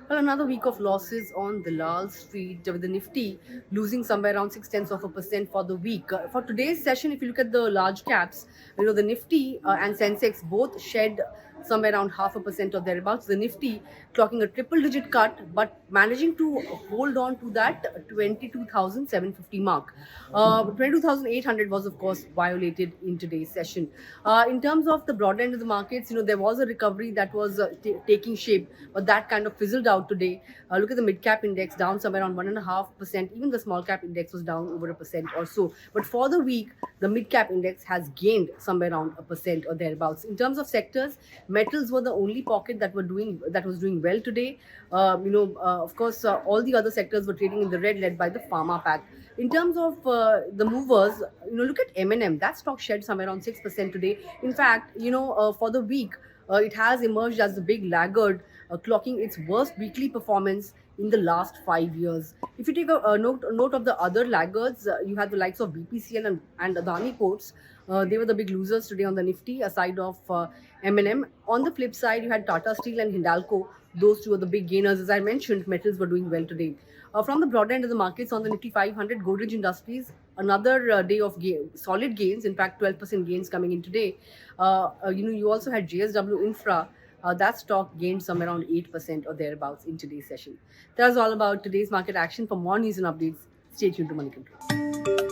Well, another week of losses on Dalal Street with the Nifty losing somewhere around 0.6% for the week. For today's session, if you look at the large caps, the Nifty and Sensex both shed somewhere around 0.5% or thereabouts. The Nifty clocking a triple digit cut but managing to hold on to that 22,750 mark. 22,800 was, of course, violated in today's session. In terms of the broad end of the markets, there was a recovery that was taking shape, but that kind of fizzled out today. Look at the mid cap index down somewhere around 1.5%. Even the small cap index was down over a percent or so. But for the week, the mid cap index has gained somewhere around a percent or thereabouts. In terms of sectors, metals were the only pocket that was doing well today. Of course, all the other sectors were trading in the red, led by the pharma pack. In terms of the movers, look at M&M. That stock shed somewhere around 6% today. In fact, for the week, it has emerged as the big laggard, clocking its worst weekly performance in the last 5 years. If you take a note of the other laggards, you had the likes of BPCL and Adani Ports. They were the big losers today on the Nifty, aside of M&M. On the flip side, you had Tata Steel and Hindalco. Those two are the big gainers. As I mentioned, metals were doing well today. From the broad end of the markets on the Nifty 500, Godrej Industries, another day of solid gains. In fact, 12% gains coming in today. You also had JSW Infra. That stock gained somewhere around 8% or thereabouts in today's session. That's all about today's market action. For more news and updates, stay tuned to Money Control.